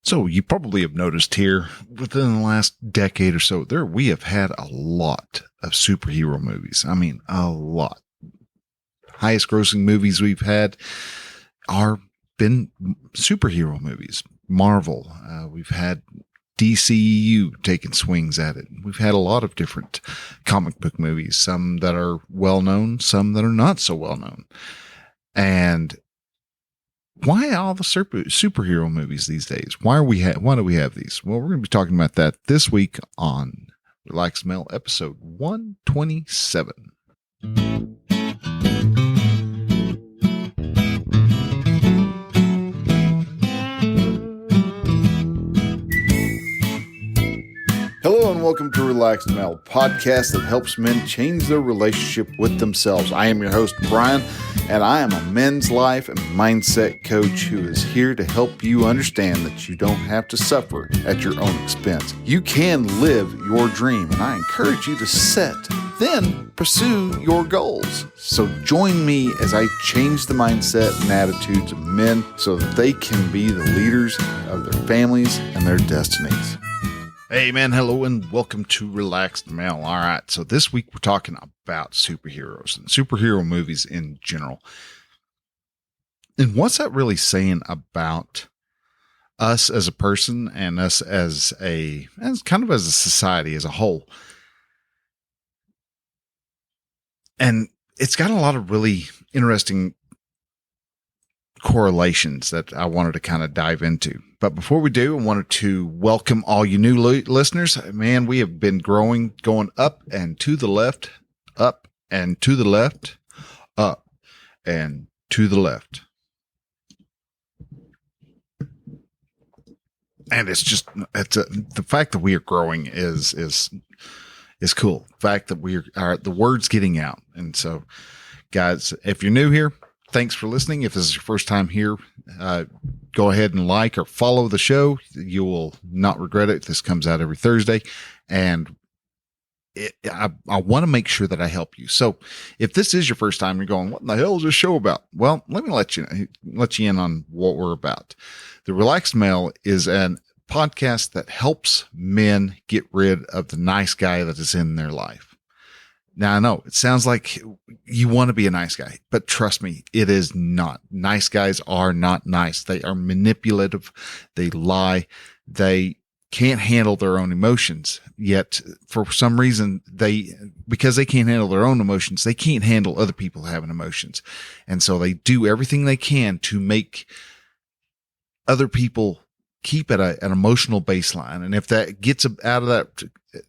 So you probably have noticed here within the last decade or so, we have had a lot of superhero movies. I mean, a lot. Highest grossing movies we've had are been superhero movies. Marvel. We've had DCEU taking swings at it. We've had a lot of different comic book movies, some that are well known, some that are not so well known. And why all the superhero movies these days? Why do we have these? Well, we're going to be talking about that this week on Relax Mel episode 127. Hello and welcome to Relaxed Mel, podcast that helps men change their relationship with themselves. I am your host, Brian, and I am a men's life and mindset coach who is here to help you understand that you don't have to suffer at your own expense. You can live your dream, and I encourage you to set, then pursue your goals. So join me as I change the mindset and attitudes of men so that they can be the leaders of their families and their destinies. Hey man, hello and welcome to Relaxed Mel. All right, so this week we're talking about superheroes and superhero movies in general. And what's that really saying about us as a person and us as kind of as a society as a whole? And it's got a lot of really interesting correlations that I wanted to kind of dive into. But before we do, I wanted to welcome all you new listeners. Man, we have been growing, going up and to the left, up and to the left, up and to the left. And the fact that we are growing is cool. The fact that the word's getting out. And so guys, if you're new here, thanks for listening. If this is your first time here, go ahead and like or follow the show. You will not regret it. This comes out every Thursday, and I want to make sure that I help you. So if this is your first time, you're going, what in the hell is this show about? Well, let me let you in on what we're about. The Relaxed Male is an podcast that helps men get rid of the nice guy that is in their life. Now, I know it sounds like you want to be a nice guy, but trust me, it is not. Nice guys are not nice. They are manipulative. They lie. They can't handle their own emotions. Yet, for some reason, because they can't handle their own emotions, they can't handle other people having emotions. And so they do everything they can to make other people keep at an emotional baseline. And if that gets out of that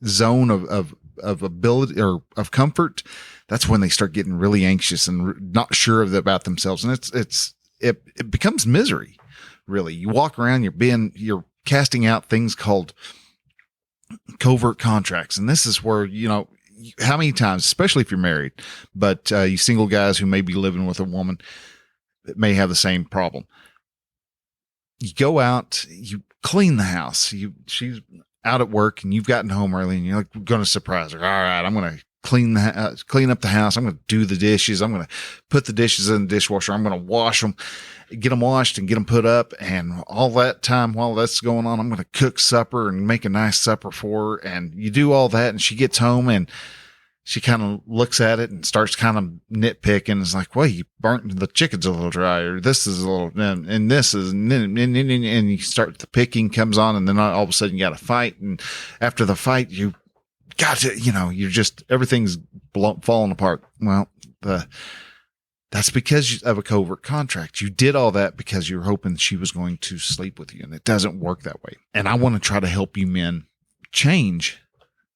zone of ability or of comfort, that's when they start getting really anxious and not sure about themselves. And it becomes misery. Really. You walk around, you're casting out things called covert contracts. And this is where, how many times, especially if you're married, but you single guys who may be living with a woman that may have the same problem. You go out, you clean the house, she's out at work and you've gotten home early and you're like, going to surprise her. All right, I'm going to clean up the house. I'm going to do the dishes. I'm going to put the dishes in the dishwasher. I'm going to wash them, get them washed and get them put up. And all that time while that's going on, I'm going to cook supper and make a nice supper for her. And you do all that. And she gets home and she kind of looks at it and starts kind of nitpicking. It's like, well, you burnt the chicken's a little dry, or this is a little, and this is, and you start, the picking comes on, and then all of a sudden you got to fight. And after the fight, you got to, you're just, everything's falling apart. Well, that's because of a covert contract. You did all that because you're hoping she was going to sleep with you, and it doesn't work that way. And I want to try to help you men change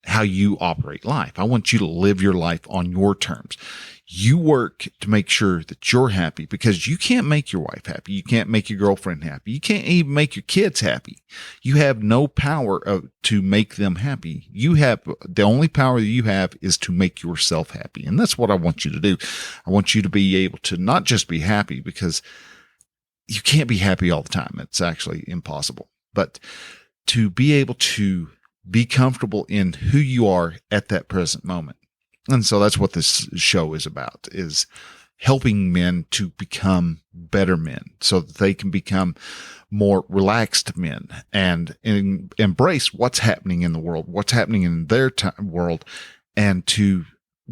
how you operate life. I want you to live your life on your terms. You work to make sure that you're happy, because you can't make your wife happy. You can't make your girlfriend happy. You can't even make your kids happy. You have no power to make them happy. The only power that you have is to make yourself happy. And that's what I want you to do. I want you to be able to not just be happy, because you can't be happy all the time. It's actually impossible. But to be able to be comfortable in who you are at that present moment. And so that's what this show is about, is helping men to become better men so that they can become more relaxed men and embrace what's happening in the world, what's happening in their world, and to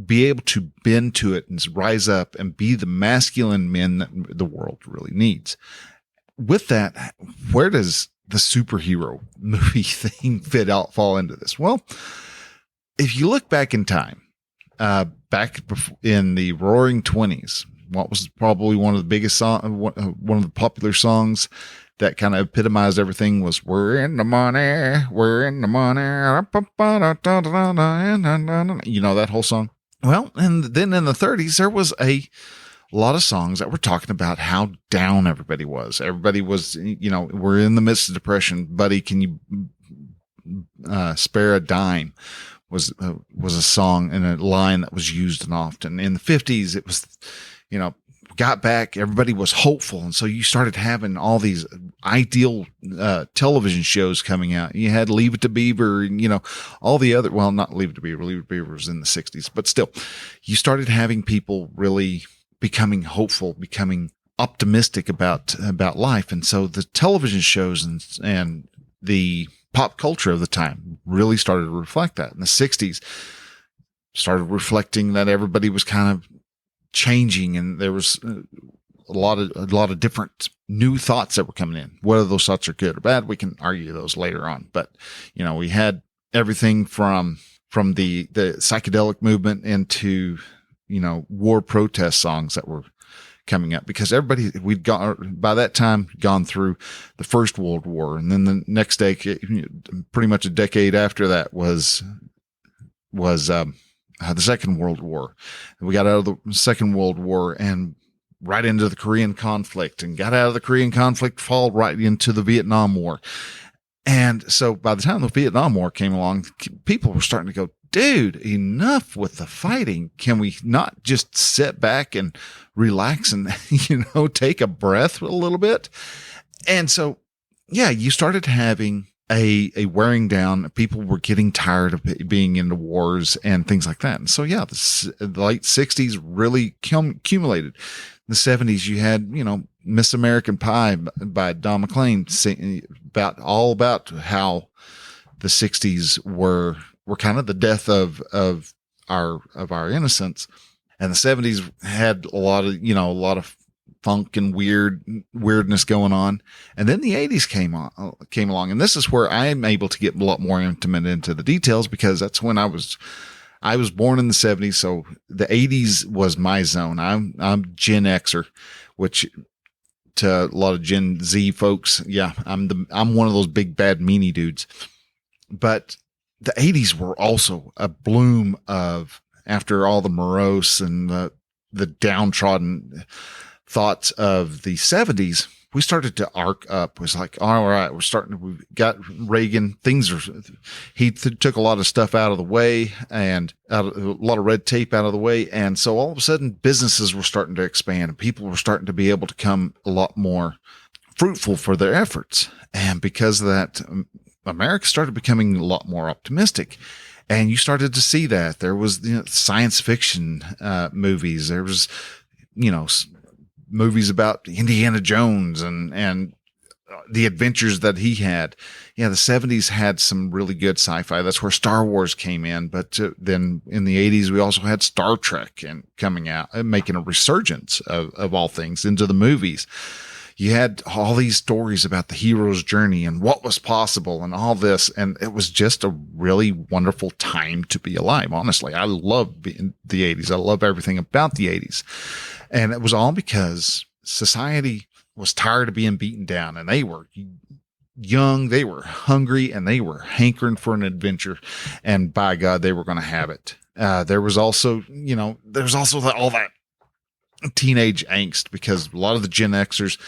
be able to bend to it and rise up and be the masculine men that the world really needs. With that, where does the superhero movie thing fall into this? Well, if you look back in time, back in the Roaring 20s, what was probably one of the biggest one of the popular songs that kind of epitomized everything was "We're in the money, we're in the money." You know that whole song? Well, and then in the 30s, there was a lot of songs that were talking about how down everybody was. Everybody was, we're in the midst of depression. Buddy, can you spare a dime? Was a song and a line that was used and often. In the 50s, it was, got back, everybody was hopeful. And so you started having all these ideal television shows coming out. You had Leave It to Beaver, and, all the other, well, not Leave It to Beaver. Leave It to Beaver was in the 60s, but still, you started having people really becoming hopeful, becoming optimistic about life. And so the television shows and the pop culture of the time really started to reflect that. In the 60s, started reflecting that everybody was kind of changing, and there was a lot of different new thoughts that were coming in. Whether those thoughts are good or bad, we can argue those later on. But we had everything from the psychedelic movement into war protest songs that were coming up, because we'd by that time gone through the First World War, and then the next decade, pretty much a decade after that, was the Second World War. We got out of the Second World War and right into the Korean conflict, and got out of the Korean conflict, fall right into the Vietnam War. And so by the time the Vietnam War came along, people were starting to go, dude, enough with the fighting. Can we not just sit back and relax and, take a breath a little bit? And so, yeah, you started having a wearing down. People were getting tired of being in the wars and things like that. And so, yeah, the late 60s really accumulated. In the 70s, you had, Miss American Pie by Don McLean singing about how the 60s were kind of the death of our innocence. And the 70s had a lot of funk and weirdness going on. And then the 80s came along. And this is where I'm able to get a lot more intimate into the details, because that's when I was born in the 70s. So the 80s was my zone. I'm Gen Xer, which to a lot of Gen Z folks, yeah, I'm one of those big bad meanie dudes. But the 80s were also a bloom of, after all the morose and the downtrodden thoughts of the 70s, we started to arc up. It was like, all right, we got Reagan. He took a lot of stuff out of the way, and a lot of red tape out of the way. And so all of a sudden businesses were starting to expand, and people were starting to be able to come a lot more fruitful for their efforts. And because of that, America started becoming a lot more optimistic. And you started to see that there was science fiction movies. There was, movies about Indiana Jones and the adventures that he had. Yeah, the 70s had some really good sci-fi. That's where Star Wars came in. But then in the 80s, we also had Star Trek coming out and making a resurgence of all things into the movies. You had all these stories about the hero's journey and what was possible and all this. And it was just a really wonderful time to be alive. Honestly, I love the 80s. I love everything about the 80s. And it was all because society was tired of being beaten down, and they were young, they were hungry, and they were hankering for an adventure. And by God, they were going to have it. There was also, all that teenage angst, because a lot of the Gen Xers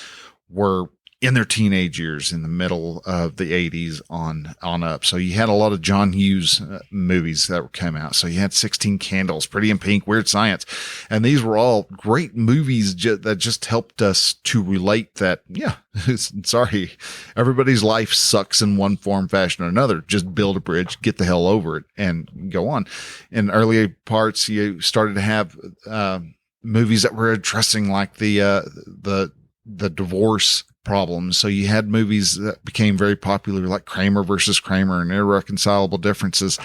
were in their teenage years in the middle of the 80s on up. So you had a lot of John Hughes movies that were coming out. So you had 16 Candles, Pretty in Pink, Weird Science. And these were all great movies that just helped us to relate that, yeah, sorry, everybody's life sucks in one form, fashion, or another. Just build a bridge, get the hell over it, and go on. In earlier parts, you started to have movies that were addressing like the divorce problems. So you had movies that became very popular, like Kramer versus Kramer and Irreconcilable Differences.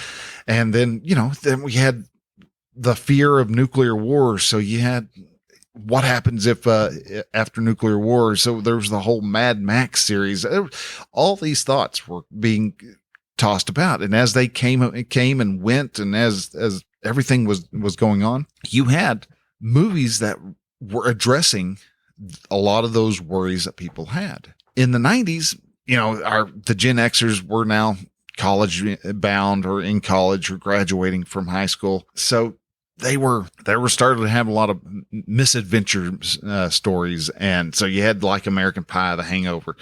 And then, then we had the fear of nuclear war. So you had what happens if after nuclear war. So there was the whole Mad Max series. All these thoughts were being tossed about, and as they came and went, and as everything was going on, you had movies that were addressing a lot of those worries that people had. In the 90s, the Gen Xers were now college bound or in college or graduating from high school. So they were starting to have a lot of misadventure stories. And so you had like American Pie, The Hangover.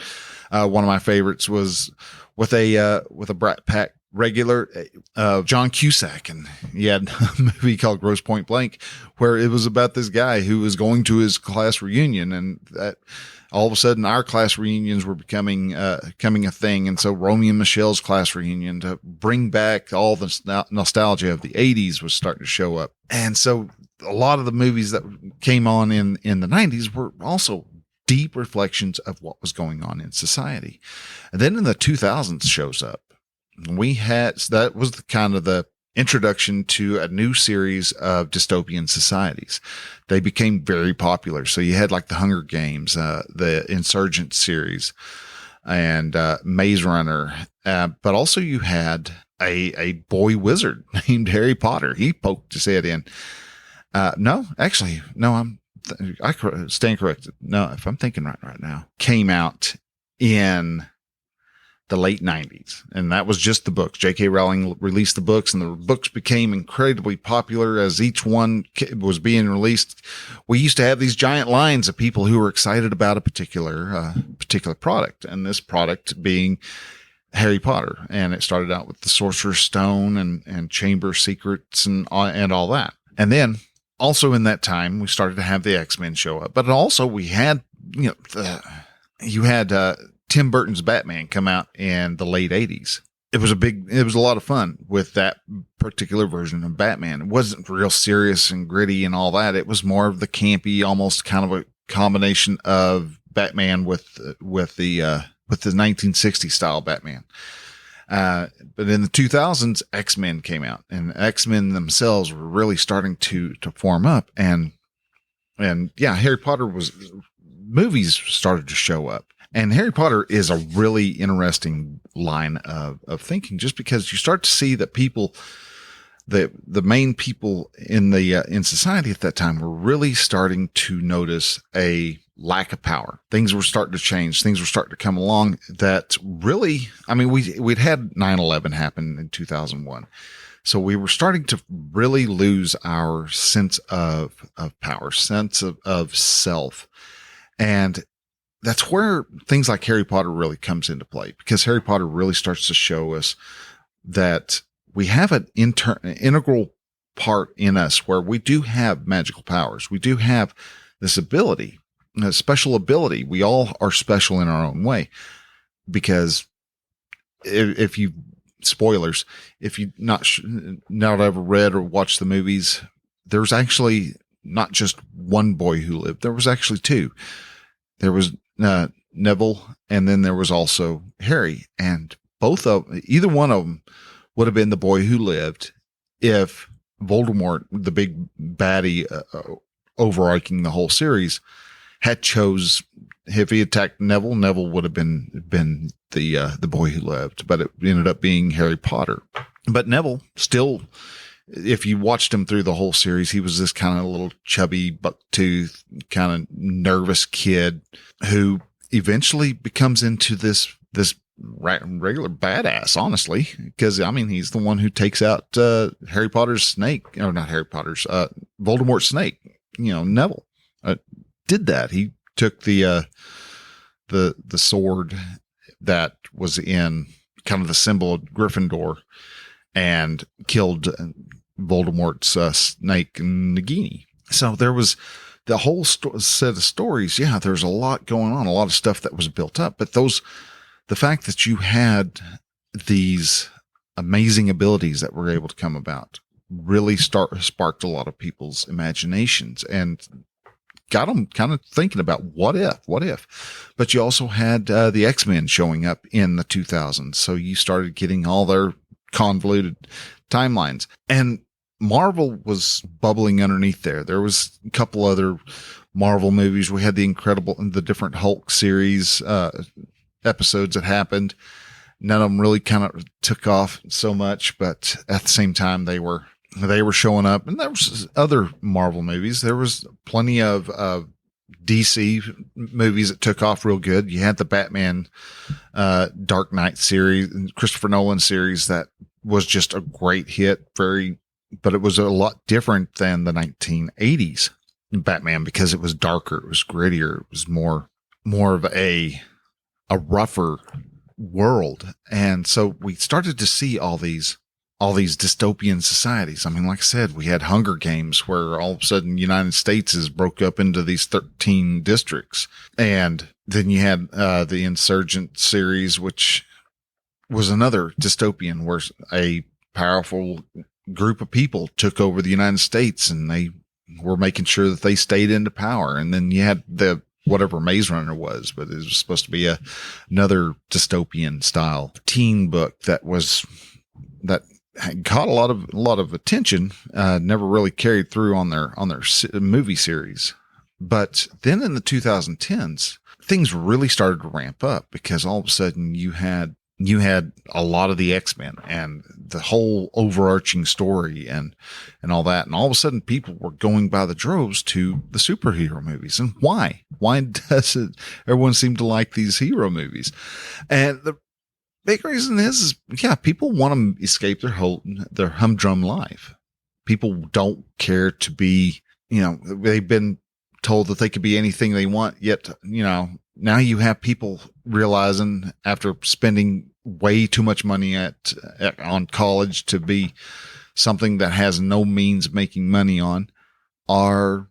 One of my favorites was with a Brat Pack regular, John Cusack. And he had a movie called Grosse Point Blank, where it was about this guy who was going to his class reunion, and that all of a sudden our class reunions were becoming a thing. And so Romeo and Michelle's class reunion, to bring back all the nostalgia of the 80s, was starting to show up. And so a lot of the movies that came on in the 90s were also deep reflections of what was going on in society. And then in the 2000s shows up. That was the introduction to a new series of dystopian societies. They became very popular. So you had like the Hunger Games, the Insurgent series, and Maze Runner. But also you had a boy wizard named Harry Potter. He poked his head in. I stand corrected. No, if I'm thinking right now, came out in the late 90s. And that was just the books. J.K. Rowling released the books, and the books became incredibly popular as each one was being released. We used to have these giant lines of people who were excited about a particular product, and this product being Harry Potter. And it started out with the Sorcerer's Stone and Chamber Secrets and all that. And then also in that time, we started to have the X-Men show up, but also we had, Tim Burton's Batman come out in the late 80s. It was a lot of fun with that particular version of Batman. It wasn't real serious and gritty and all that. It was more of the campy, almost kind of a combination of Batman with the 1960s style Batman. But in the 2000s, X-Men came out, and X-Men themselves were really starting to form up. And Harry Potter movies started to show up. And Harry Potter is a really interesting line of thinking, just because you start to see that people, the main people in society at that time, were really starting to notice a lack of power. Things were starting to change. Things were starting to come along that really, we'd had 9/11 happen in 2001. So we were starting to really lose our sense of power, sense of self. And that's where things like Harry Potter really comes into play, because Harry Potter really starts to show us that we have an integral part in us where we do have magical powers. We do have this ability, a special ability. We all are special in our own way, because if you not ever read or watched the movies, there's actually not just one boy who lived. There was actually two. There was Neville, and then there was also Harry, and either one of them would have been the boy who lived if Voldemort, the big baddie overarching the whole series, had if he attacked Neville, Neville would have been the boy who lived, but it ended up being Harry Potter. But Neville still, if you watched him through the whole series, he was this kind of little chubby, buck-toothed, kind of nervous kid who eventually becomes into this regular badass, honestly, because he's the one who takes out Harry Potter's snake, or not Harry Potter's, Voldemort's snake. Neville did that. He took the sword that was in kind of the symbol of Gryffindor and killed Voldemort's snake, Nagini. So there was the whole set of stories. Yeah, there's a lot going on, a lot of stuff that was built up. But the fact that you had these amazing abilities that were able to come about really sparked a lot of people's imaginations and got them kind of thinking about what if. But you also had the X-Men showing up in the 2000s. So you started getting all their convoluted timelines. And Marvel was bubbling underneath there. There was a couple other Marvel movies. We had the different Hulk series episodes that happened. None of them really kind of took off so much, but at the same time, they were showing up. And there was other Marvel movies. There was plenty of DC movies that took off real good. You had the Batman Dark Knight series, Christopher Nolan series, that was just a great hit. But it was a lot different than the 1980s Batman because it was darker, it was grittier, it was more of a rougher world. And so we started to see all these dystopian societies. I mean, like I said, we had Hunger Games where all of a sudden United States is broke up into these 13 districts. And then you had the Insurgent series, which was another dystopian where a powerful group of people took over the United States and they were making sure that they stayed into power. And then you had the whatever Maze Runner was, but it was supposed to be another dystopian style teen book that caught a lot of attention, never really carried through on their movie series. But then in the 2010s, things really started to ramp up because all of a sudden you had a lot of the X-Men and the whole overarching story and all that. And all of a sudden people were going by the droves to the superhero movies. And why? Why does everyone seem to like these hero movies? And the big reason is people want to escape their humdrum life. People don't care to be, they've been told that they could be anything they want, yet, now you have people realizing after spending way too much money on college to be something that has no means of making money on, are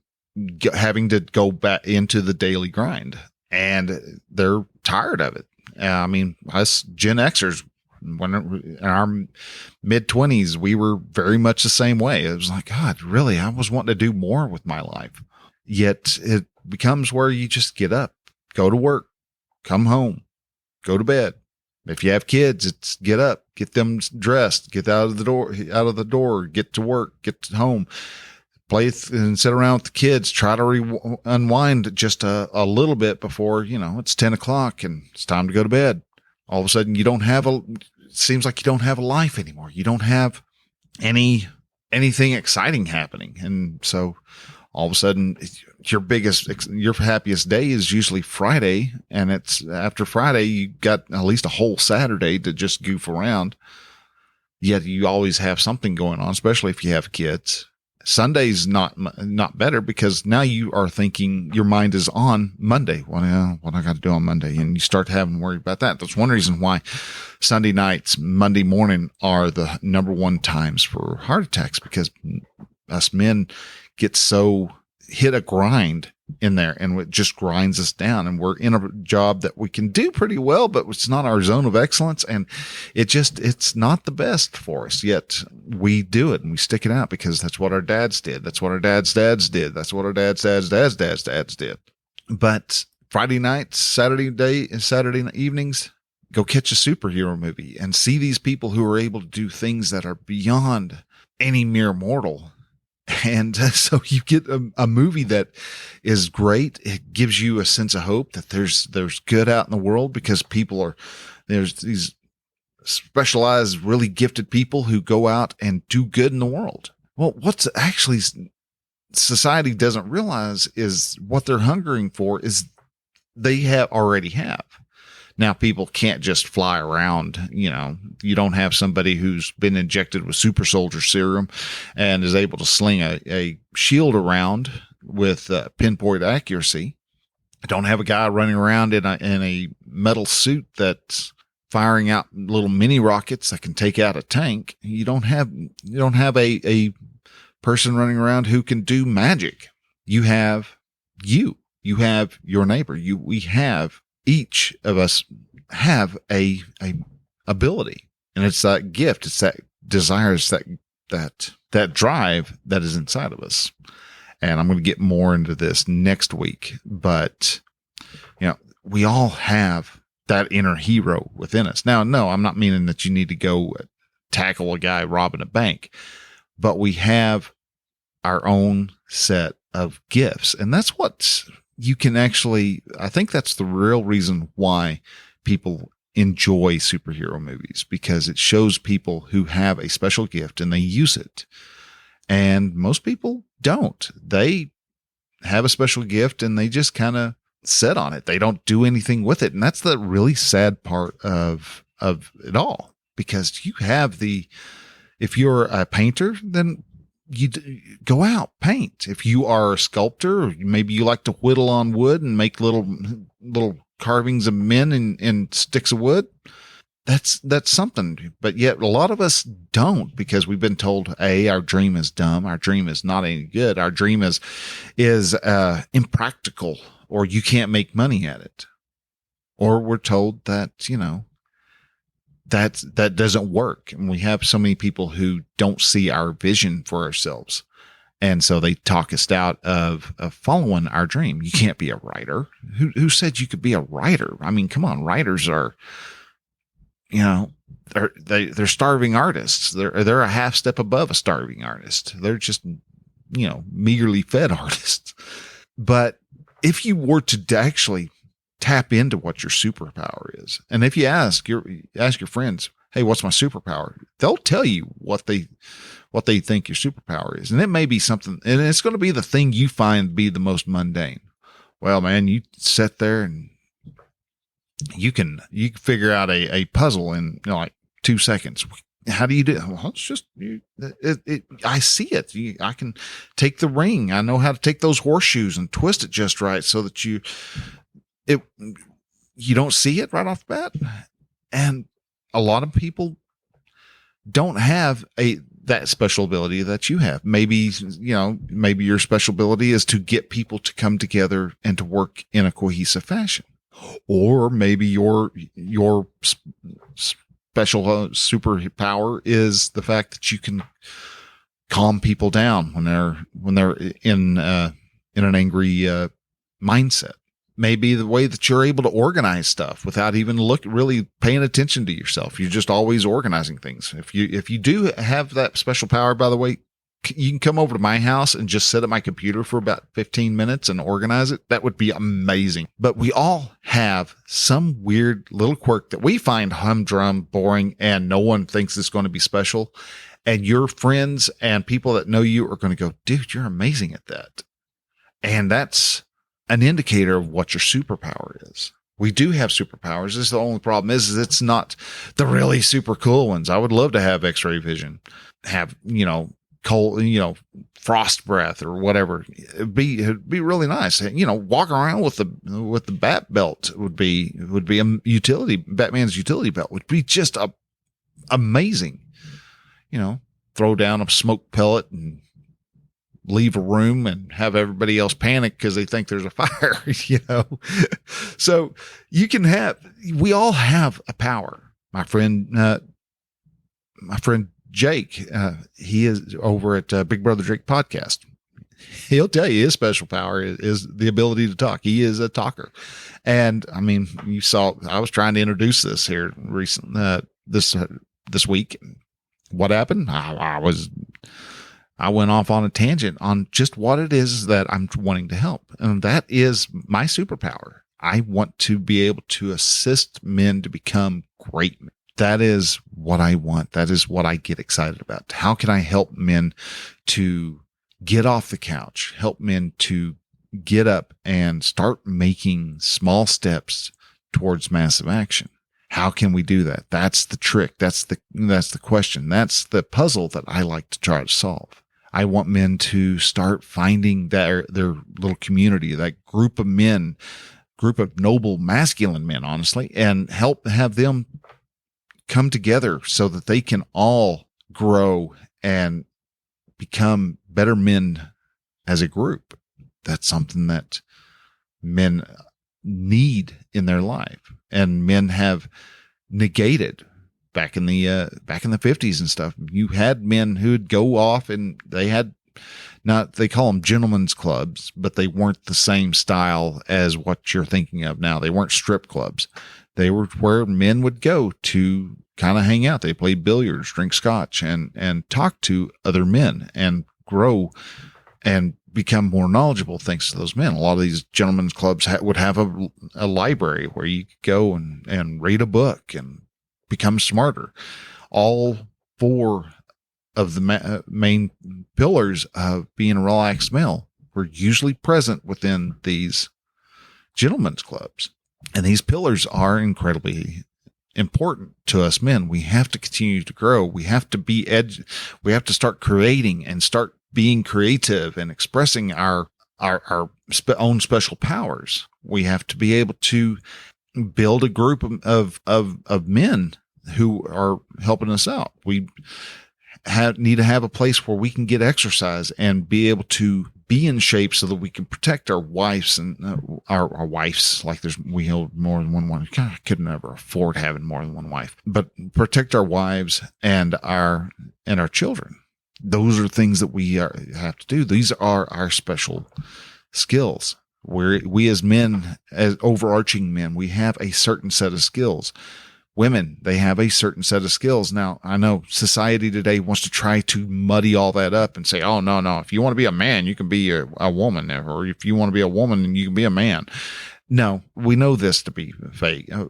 having to go back into the daily grind, and they're tired of it. I mean, us Gen Xers, when in our mid-20s, we were very much the same way. It was like, God, really, I was wanting to do more with my life. Yet it becomes where you just get up, go to work, come home, go to bed. If you have kids, it's get up, get them dressed, get out of the door, get to work, get home, play and sit around with the kids, try to unwind just a little bit before, it's 10 o'clock and it's time to go to bed. All of a sudden it seems like you don't have a life anymore. You don't have anything exciting happening. And so all of a sudden your happiest day is usually Friday. And it's after Friday, you got at least a whole Saturday to just goof around. Yet you always have something going on, especially if you have kids. Sunday's not better because now you are thinking your mind is on Monday. What I got to do on Monday? And you start having to worry about that. That's one reason why Sunday nights, Monday morning are the number one times for heart attacks, because us men get so hit a grind in there and it just grinds us down, and we're in a job that we can do pretty well, but it's not our zone of excellence. And it's not the best for us, yet we do it and we stick it out because that's what our dads did. That's what our dads' dads did. That's what our dads' dads did. But Friday nights, Saturday evenings, go catch a superhero movie and see these people who are able to do things that are beyond any mere mortal. And so you get a movie that is great. It gives you a sense of hope that there's good out in the world, because there's these specialized, really gifted people who go out and do good in the world. Well, what's actually society doesn't realize is what they're hungering for is they already have. Now, people can't just fly around. You don't have somebody who's been injected with super soldier serum and is able to sling a shield around with pinpoint accuracy. I don't have a guy running around in a metal suit that's firing out little mini rockets that can take out a tank. You don't have a person running around who can do magic. You have your neighbor. We have, each of us have a ability, and it's that gift. It's that desire. It's that that drive that is inside of us. And I'm going to get more into this next week, but we all have that inner hero within us. Now, no, I'm not meaning that you need to go tackle a guy robbing a bank, but we have our own set of gifts. And that's what you can actually, I think that's the real reason why people enjoy superhero movies, because it shows people who have a special gift and they use it. And most people don't. They have a special gift and they just kind of sit on it. They don't do anything with it. And that's the really sad part of it all, because you have if you're a painter, then you go out, paint. If you are a sculptor, maybe you like to whittle on wood and make little carvings of men and sticks of wood. That's something. But yet a lot of us don't, because we've been told, our dream is dumb. Our dream is not any good. Our dream is impractical, or you can't make money at it. Or we're told that, that doesn't work. And we have so many people who don't see our vision for ourselves. And so they talk us out of following our dream. You can't be a writer. Who said you could be a writer? I mean, come on, writers are, they're starving artists. They're a half step above a starving artist. They're just, meagerly fed artists. But if you were to actually tap into what your superpower is, and if you ask your friends, hey, what's my superpower? They'll tell you what they think your superpower is. And it may be something, and it's going to be the thing you find be the most mundane. Well, man, you sit there and you can figure out a puzzle in like 2 seconds. How do you do it? Well, it's just, I see it. I can take the ring. I know how to take those horseshoes and twist it just right so that you don't see it right off the bat. And a lot of people don't have that special ability that you have. Maybe your special ability is to get people to come together and to work in a cohesive fashion. Or maybe your special superpower is the fact that you can calm people down when they're in an angry mindset. Maybe the way that you're able to organize stuff without even really paying attention to yourself. You're just always organizing things. If you do have that special power, by the way, you can come over to my house and just sit at my computer for about 15 minutes and organize it. That would be amazing. But we all have some weird little quirk that we find humdrum, boring, and no one thinks it's going to be special. And your friends and people that know you are going to go, dude, you're amazing at that. And that's an indicator of what your superpower is. We do have superpowers. This is the only problem is it's not the really super cool ones. I would love to have X-ray vision, have, cold, frost breath or whatever. It'd be really nice. Walk around with the bat belt would be a utility. Batman's utility belt would be just amazing. Throw down a smoke pellet and leave a room and have everybody else panic because they think there's a fire. So we all have a power. My friend Jake, he is over at Big Brother Drake podcast. He'll tell you his special power is the ability to talk. He is a talker. And I mean, you saw, I was trying to introduce this here this week. What happened? I went off on a tangent on just what it is that I'm wanting to help. And that is my superpower. I want to be able to assist men to become great men. That is what I want. That is what I get excited about. How can I help men to get off the couch, help men to get up and start making small steps towards massive action? How can we do that? That's the trick. That's the question. That's the puzzle that I like to try to solve. I want men to start finding their little community, that group of men, group of noble masculine men, honestly, and help have them come together so that they can all grow and become better men as a group. That's something that men need in their life, and men have negated back in the 50s and stuff. You had men who'd go off and they had they call them gentlemen's clubs, but they weren't the same style as what you're thinking of now. They weren't strip clubs. They were where men would go to kind of hang out. They play billiards, drink scotch, and talk to other men and grow and become more knowledgeable thanks to those men. A lot of these gentlemen's clubs would have a library where you could go and read a book and become smarter. All four of the main pillars of being a relaxed male were usually present within these gentlemen's clubs. And these pillars are incredibly important to us men. We have to continue to grow. We have to be we have to start creating and start being creative and expressing our own special powers. We have to be able to build a group of men who are helping us out. We need to have a place where we can get exercise and be able to be in shape so that we can protect our wives and our wives. Like we hold more than one wife. God, I could never afford having more than one wife, but protect our wives and our children. Those are things that we have to do. These are our special skills. We as men, as overarching men, we have a certain set of skills. Women, they have a certain set of skills. Now, I know society today wants to try to muddy all that up and say, oh, no. If you want to be a man, you can be a woman. Or if you want to be a woman, you can be a man. No, we know this to be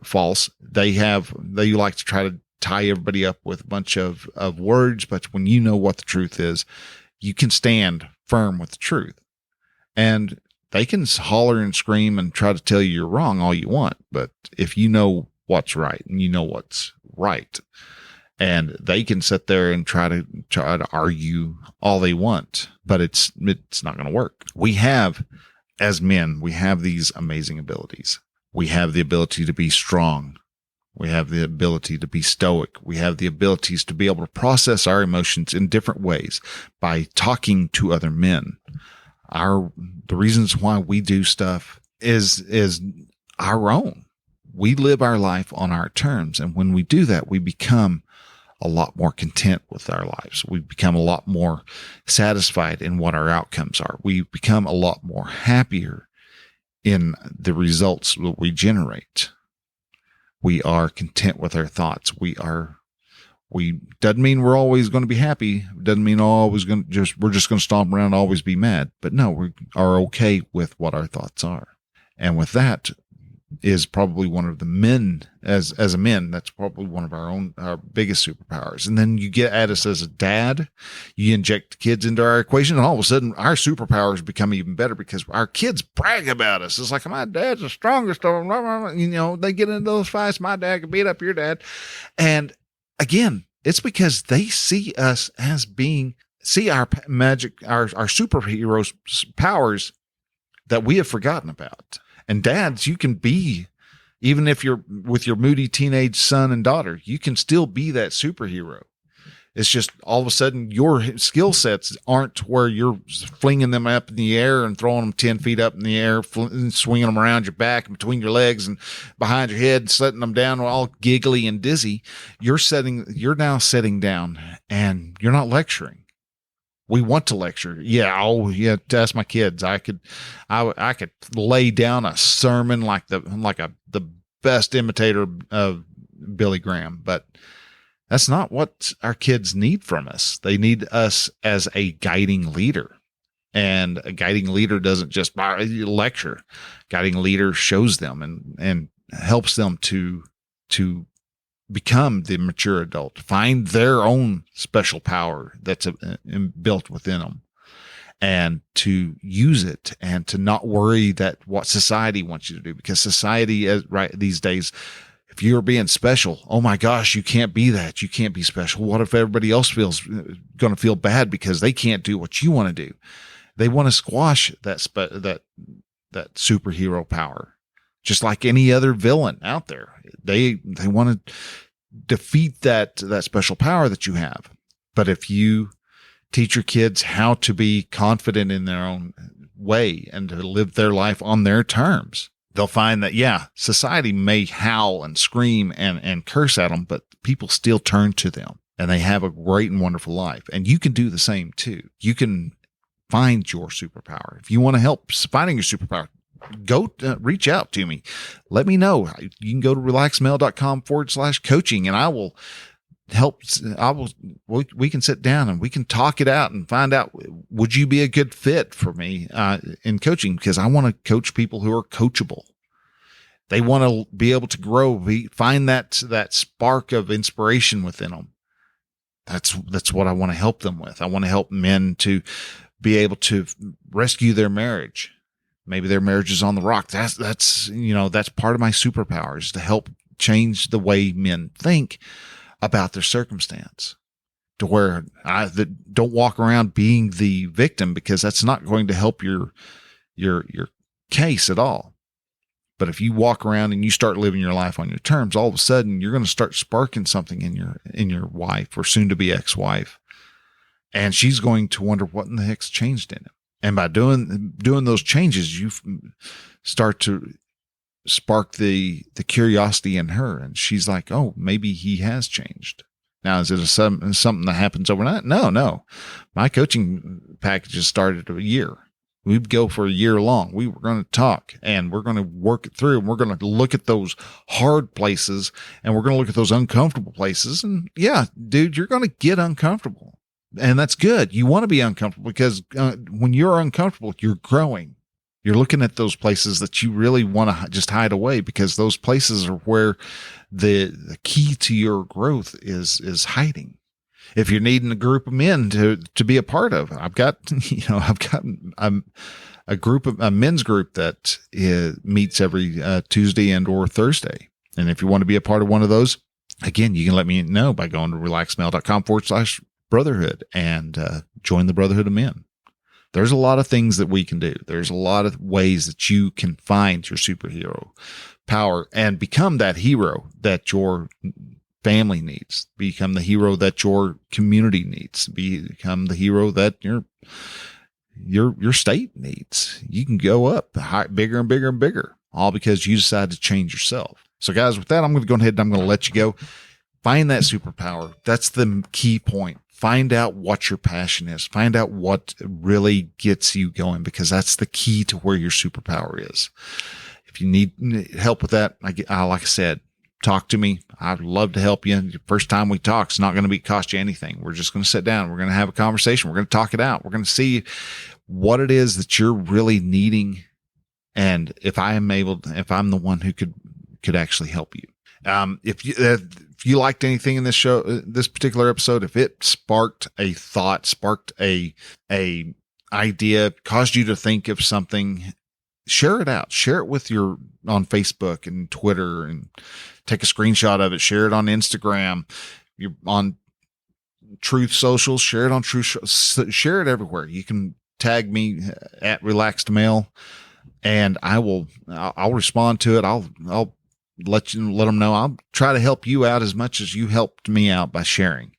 false. They like to try to tie everybody up with a bunch of words. But when you know what the truth is, you can stand firm with the truth. And they can holler and scream and try to tell you you're wrong all you want. But if you know what's right and you know what's right, and they can sit there and try to argue all they want, but it's not going to work. We have, as men, we have these amazing abilities. We have the ability to be strong. We have the ability to be stoic. We have the abilities to be able to process our emotions in different ways by talking to other men. The reasons why we do stuff is our own. We live our life on our terms. And when we do that, we become a lot more content with our lives. We become a lot more satisfied in what our outcomes are. We become a lot more happier in the results that we generate. We are content with our thoughts. Doesn't mean we're always going to be happy. Doesn't mean we're just going to stomp around and always be mad. But no, we are okay with what our thoughts are. And with that is probably one of the men, as a men, that's probably one of our biggest superpowers. And then you get at us as a dad, you inject kids into our equation, and all of a sudden our superpowers become even better because our kids brag about us. It's like, my dad's the strongest of them. You know, they get into those fights. My dad can beat up your dad. And again, it's because they see us as our magic, our superheroes powers that we have forgotten about. And dads, you can be, even if you're with your moody teenage son and daughter, you can still be that superhero. It's just all of a sudden your skill sets aren't where you're flinging them up in the air and throwing them 10 feet up in the air, swinging them around your back and between your legs and behind your head, setting them down all giggly and dizzy. You're now sitting down and you're not lecturing. We want to lecture. Yeah. That's my kids. I could lay down a sermon like the best imitator of Billy Graham, but that's not what our kids need from us. They need us as a guiding leader, and a guiding leader doesn't just lecture. Guiding leader shows them and helps them to become the mature adult, find their own special power that's built within them, and to use it and to not worry that what society wants you to do, because society right these days, if you're being special, oh my gosh, you can't be that. You can't be special. What if everybody else going to feel bad because they can't do what you want to do? They want to squash that superhero power. Just like any other villain out there, they want to defeat that special power that you have. But if you teach your kids how to be confident in their own way and to live their life on their terms, they'll find that, yeah, society may howl and scream and curse at them, but people still turn to them and they have a great and wonderful life. And you can do the same too. You can find your superpower. If you want to help finding your superpower, go reach out to me. Let me know. You can go to relaxedmail.com/coaching and I will help. We can sit down and we can talk it out and find out, would you be a good fit for me in coaching? Because I want to coach people who are coachable. They want to be able to grow, find that spark of inspiration within them. That's what I want to help them with. I want to help men to be able to rescue their marriage. Maybe their marriage is on the rock. That's part of my superpower, is to help change the way men think about their circumstance, to where don't walk around being the victim, because that's not going to help your case at all. But if you walk around and you start living your life on your terms, all of a sudden you're going to start sparking something in your wife or soon to be ex-wife. And she's going to wonder what in the heck's changed in him. And by doing those changes, you start to spark the curiosity in her. And she's like, oh, maybe he has changed. Now, is it something that happens overnight? No. My coaching packages started a year. We'd go for a year long. We were going to talk and we're going to work it through. And we're going to look at those hard places and we're going to look at those uncomfortable places. And yeah, dude, you're going to get uncomfortable. And that's good. You want to be uncomfortable, because when you're uncomfortable, you're growing. You're looking at those places that you really want to just hide away, because those places are where the key to your growth is hiding. If you're needing a group of men to be a part of, I've got a men's group that meets every Tuesday and or Thursday. And if you want to be a part of one of those, again, you can let me know by going to relaxedmail.com/brotherhood and join the Brotherhood of Men. There's a lot of things that we can do. There's a lot of ways that you can find your superhero power and become that hero that your family needs, become the hero that your community needs, become the hero that your state needs. You can go up bigger and bigger and bigger, all because you decide to change yourself. So guys, with that, I'm going to go ahead and I'm going to let you go. Find that superpower. That's the key point. Find out what your passion is. Find out what really gets you going, because that's the key to where your superpower is. If you need help with that, like I said, talk to me. I'd love to help you. The first time we talk, it's not going to cost you anything. We're just going to sit down. We're going to have a conversation. We're going to talk it out. We're going to see what it is that you're really needing. And if I'm the one who could actually help you. If you liked anything in this show, this particular episode, if it sparked a thought, sparked a idea, caused you to think of something, share it out. Share it with on Facebook and Twitter, and take a screenshot of it. Share it on Instagram. You're on Truth Social. Share it on Truth. Share it everywhere. You can tag me at Relaxed Mail, and I'll respond to it. I'll let them know. I'll try to help you out as much as you helped me out by sharing.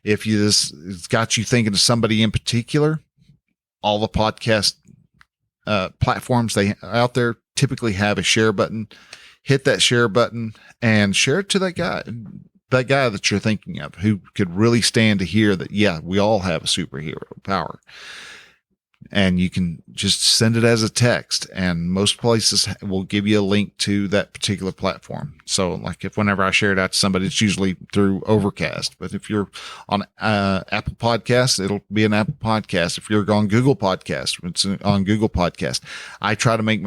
If it's got you thinking of somebody in particular, all the podcast platforms out there typically have a share button. Hit that share button and share it to that guy that you're thinking of, who could really stand to hear that, yeah, we all have a superhero power. And you can just send it as a text, and most places will give you a link to that particular platform. So like whenever I share it out to somebody, it's usually through Overcast. But if you're on Apple Podcasts, it'll be an Apple Podcast. If you're on Google Podcasts, it's on Google Podcast. I try to make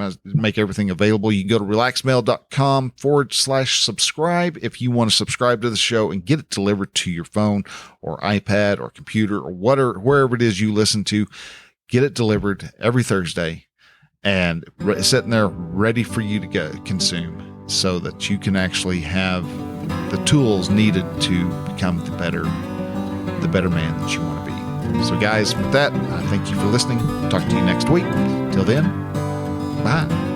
everything available. You can go to relaxedmail.com/subscribe if you want to subscribe to the show and get it delivered to your phone or iPad or computer or wherever it is you listen to. Get it delivered every Thursday and sitting there ready for you to consume, so that you can actually have the tools needed to become the better man that you want to be. So guys, with that, I thank you for listening. Talk to you next week. Till then, bye.